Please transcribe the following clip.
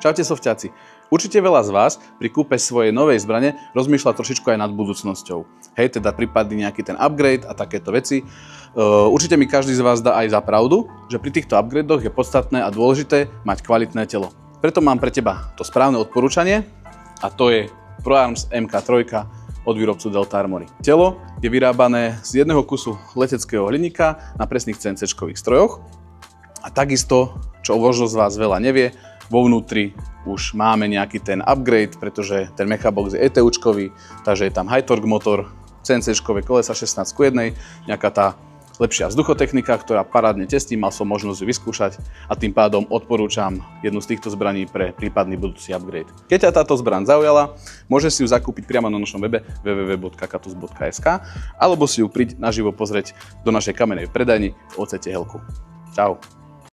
Čaute sofťáci. Určite veľa z vás pri kúpe svojej novej zbrane rozmýšľa trošičku aj nad budúcnosťou. Hej, teda prípadne nejaký ten upgrade a takéto veci. Určite mi každý z vás dá aj za pravdu, že pri týchto upgradoch je podstatné a dôležité mať kvalitné telo. Preto mám pre teba to správne odporúčanie a to je ProArms MK3 od výrobcu Delta Armory. Telo je vyrábané z jedného kusu leteckého hliníka na presných CNC-čkových strojoch a takisto, čo možno z vás veľa nevie, vo vnútri už máme nejaký ten upgrade, pretože ten Mechabox je ETUčkový, takže je tam high torque motor, CNC-čkové kolesa 16:1, nejaká tá lepšia vzduchotechnika, ktorá parádne testí, mal som možnosť ju vyskúšať a tým pádom odporúčam jednu z týchto zbraní pre prípadný budúci upgrade. Keď ťa táto zbraň zaujala, môžeš si ju zakúpiť priamo na našom webe www.katus.sk alebo si ju príď naživo pozrieť do našej kamennej predajni v OC Tehelku. Čau.